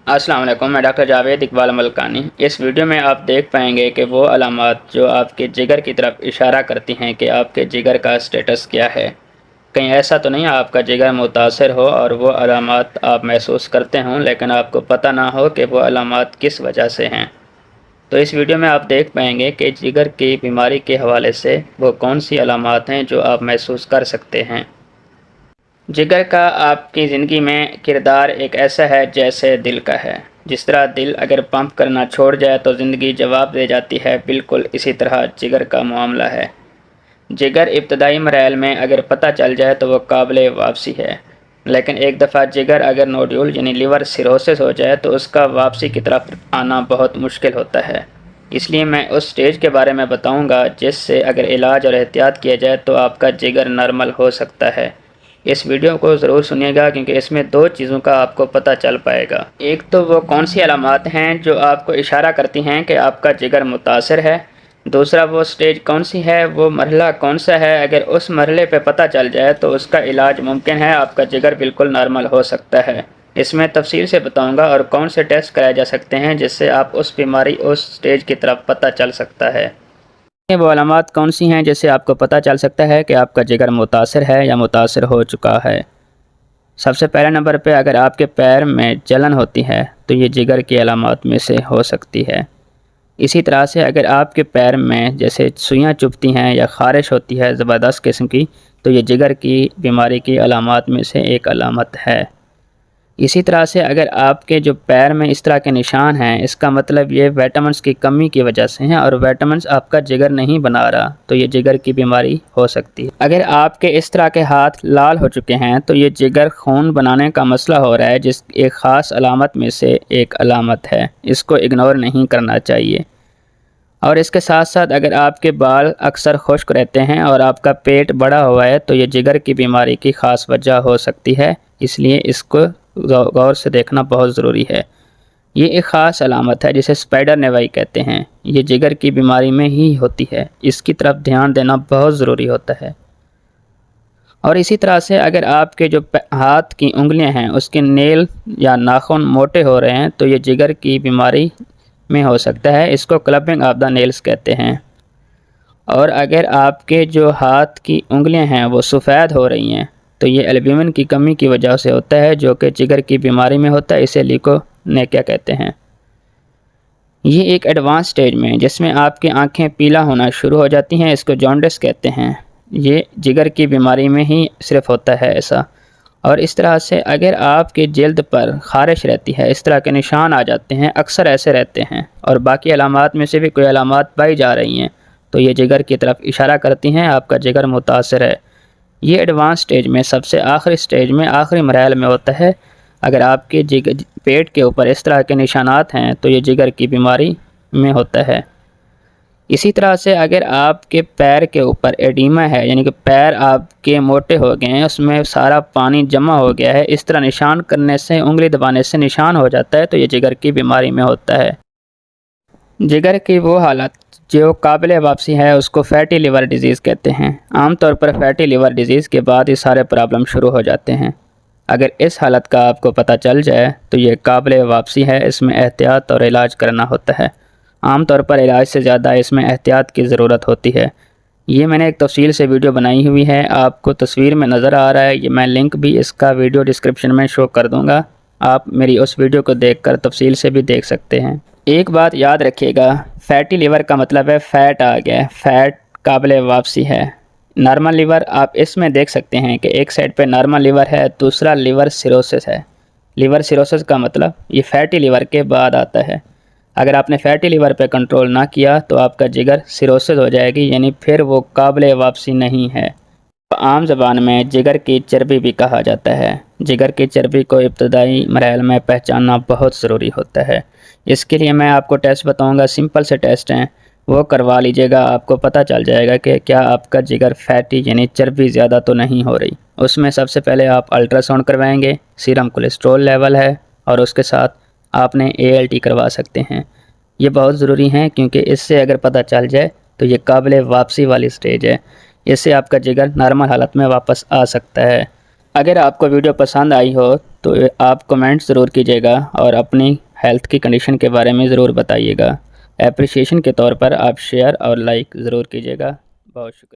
السلام علیکم، میں ڈاکٹر جاوید اقبال ملکانی۔ اس ویڈیو میں آپ دیکھ پائیں گے کہ وہ علامات جو آپ کے جگر کی طرف اشارہ کرتی ہیں کہ آپ کے جگر کا سٹیٹس کیا ہے۔ کہیں ایسا تو نہیں آپ کا جگر متاثر ہو اور وہ علامات آپ محسوس کرتے ہوں لیکن آپ کو پتہ نہ ہو کہ وہ علامات کس وجہ سے ہیں۔ تو اس ویڈیو میں آپ دیکھ پائیں گے کہ جگر کی بیماری کے حوالے سے وہ کون سی علامات ہیں جو آپ محسوس کر سکتے ہیں۔ جگر کا آپ کی زندگی میں کردار ایک ایسا ہے جیسے دل کا ہے۔ جس طرح دل اگر پمپ کرنا چھوڑ جائے تو زندگی جواب دے جاتی ہے، بالکل اسی طرح جگر کا معاملہ ہے۔ جگر ابتدائی مراحل میں اگر پتہ چل جائے تو وہ قابل واپسی ہے، لیکن ایک دفعہ جگر اگر نوڈیول یعنی لیور سیروسس ہو جائے تو اس کا واپسی کی طرف آنا بہت مشکل ہوتا ہے۔ اس لیے میں اس سٹیج کے بارے میں بتاؤں گا جس سے اگر علاج اور احتیاط کیا جائے تو آپ کا جگر نارمل ہو سکتا ہے۔ اس ویڈیو کو ضرور سنیے گا کیونکہ اس میں دو چیزوں کا آپ کو پتہ چل پائے گا۔ ایک تو وہ کون سی علامات ہیں جو آپ کو اشارہ کرتی ہیں کہ آپ کا جگر متاثر ہے، دوسرا وہ سٹیج کون سی ہے، وہ مرحلہ کون سا ہے۔ اگر اس مرحلے پہ پتہ چل جائے تو اس کا علاج ممکن ہے، آپ کا جگر بالکل نارمل ہو سکتا ہے۔ اس میں تفصیل سے بتاؤں گا اور کون سے ٹیسٹ کرائے جا سکتے ہیں جس سے آپ اس بیماری اس سٹیج کی طرف پتہ چل سکتا ہے۔ وہ علامات کون سی ہیں جس سے آپ کو پتہ چل سکتا ہے کہ آپ کا جگر متاثر ہے یا متاثر ہو چکا ہے۔ سب سے پہلے نمبر پہ اگر آپ کے پیر میں جلن ہوتی ہے تو یہ جگر کی علامات میں سے ہو سکتی ہے۔ اسی طرح سے اگر آپ کے پیر میں جیسے سوئیاں چبھتی ہیں یا خارش ہوتی ہے زبردست قسم کی تو یہ جگر کی بیماری کی علامات میں سے ایک علامت ہے۔ اسی طرح سے اگر آپ کے جو پیر میں اس طرح کے نشان ہیں اس کا مطلب یہ وٹامنس کی کمی کی وجہ سے ہیں اور وٹامنس آپ کا جگر نہیں بنا رہا تو یہ جگر کی بیماری ہو سکتی ہے۔ اگر آپ کے اس طرح کے ہاتھ لال ہو چکے ہیں تو یہ جگر خون بنانے کا مسئلہ ہو رہا ہے جس ایک خاص علامت میں سے ایک علامت ہے، اس کو اگنور نہیں کرنا چاہیے۔ اور اس کے ساتھ ساتھ اگر آپ کے بال اکثر خشک رہتے ہیں اور آپ کا پیٹ بڑا ہوا ہے تو یہ جگر کی بیماری کی خاص وجہ ہو سکتی ہے، اس لیے اس کو غور سے دیکھنا بہت ضروری ہے۔ یہ ایک خاص علامت ہے جسے اسپائڈر نیوائی کہتے ہیں، یہ جگر کی بیماری میں ہی ہوتی ہے، اس کی طرف دھیان دینا بہت ضروری ہوتا ہے۔ اور اسی طرح سے اگر آپ کے جو ہاتھ کی انگلیاں ہیں اس کے نیل یا ناخن موٹے ہو رہے ہیں تو یہ جگر کی بیماری میں ہو سکتا ہے، اس کو کلبنگ آف دا نیلز کہتے ہیں۔ اور اگر آپ کے جو ہاتھ کی انگلیاں ہیں وہ سفید ہو رہی ہیں تو یہ البیومن کی کمی کی وجہ سے ہوتا ہے جو کہ جگر کی بیماری میں ہوتا ہے، اسے لیوکومیا کہتے ہیں۔ یہ ایک ایڈوانس سٹیج میں جس میں آپ کی آنکھیں پیلا ہونا شروع ہو جاتی ہیں، اس کو جانڈس کہتے ہیں۔ یہ جگر کی بیماری میں ہی صرف ہوتا ہے ایسا۔ اور اس طرح سے اگر آپ کی جلد پر خارش رہتی ہے، اس طرح کے نشان آ جاتے ہیں، اکثر ایسے رہتے ہیں اور باقی علامات میں سے بھی کوئی علامات پائی جا رہی ہیں تو یہ جگر کی طرف اشارہ کرتی ہیں آپ کا جگر متاثر ہے۔ یہ ایڈوانس سٹیج میں سب سے آخری سٹیج میں آخری مراحل میں ہوتا ہے۔ اگر آپ کے پیٹ کے اوپر اس طرح کے نشانات ہیں تو یہ جگر کی بیماری میں ہوتا ہے۔ اسی طرح سے اگر آپ کے پیر کے اوپر ایڈیما ہے یعنی کہ پیر آپ کے موٹے ہو گئے ہیں، اس میں سارا پانی جمع ہو گیا ہے، اس طرح نشان کرنے سے انگلی دبانے سے نشان ہو جاتا ہے تو یہ جگر کی بیماری میں ہوتا ہے۔ جگر کی وہ حالت جو قابل واپسی ہے اس کو فیٹی لیور ڈیزیز کہتے ہیں۔ عام طور پر فیٹی لیور ڈیزیز کے بعد یہ سارے پرابلم شروع ہو جاتے ہیں۔ اگر اس حالت کا آپ کو پتہ چل جائے تو یہ قابل واپسی ہے، اس میں احتیاط اور علاج کرنا ہوتا ہے۔ عام طور پر علاج سے زیادہ اس میں احتیاط کی ضرورت ہوتی ہے۔ یہ میں نے ایک تفصیل سے ویڈیو بنائی ہوئی ہے، آپ کو تصویر میں نظر آ رہا ہے، یہ میں لنک بھی اس کا ویڈیو ڈسکرپشن میں شو کر دوں گا، آپ میری اس ویڈیو کو دیکھ کر تفصیل سے بھی دیکھ سکتے ہیں۔ ایک بات یاد رکھیے گا، فیٹی لیور کا مطلب ہے فیٹ آ گیا ہے، فیٹ قابل واپسی ہے۔ نارمل لیور آپ اس میں دیکھ سکتے ہیں کہ ایک سائڈ پہ نارمل لیور ہے، دوسرا لیور سیروسس ہے۔ لیور سیروسس کا مطلب یہ فیٹی لیور کے بعد آتا ہے۔ اگر آپ نے فیٹی لیور پہ کنٹرول نہ کیا تو آپ کا جگر سیروسس ہو جائے گی، یعنی پھر وہ قابل واپسی نہیں ہے۔ عام زبان میں جگر کی چربی بھی کہا جاتا ہے۔ جگر کی چربی کو ابتدائی مراحل میں پہچاننا بہت ضروری ہوتا ہے۔ اس کے لیے میں آپ کو ٹیسٹ بتاؤں گا، سمپل سے ٹیسٹ ہیں، وہ کروا لیجئے گا، آپ کو پتہ چل جائے گا کہ کیا آپ کا جگر فیٹی یعنی چربی زیادہ تو نہیں ہو رہی۔ اس میں سب سے پہلے آپ الٹرا ساؤنڈ کروائیں گے، سیرم کولیسٹرول لیول ہے اور اس کے ساتھ آپ نے ALT کروا سکتے ہیں۔ یہ بہت ضروری ہیں کیونکہ اس سے اگر پتہ چل جائے تو یہ قابل واپسی والی سٹیج ہے، اس سے آپ کا جگر نارمل حالت میں واپس آ سکتا ہے۔ اگر آپ کو ویڈیو پسند آئی ہو تو آپ کمنٹ ضرور کیجیے گا اور اپنی ہیلتھ کی کنڈیشن کے بارے میں ضرور بتائیے گا۔ اپریشیشن کے طور پر آپ شیئر اور لائک ضرور کیجیے گا۔ بہت شکریہ۔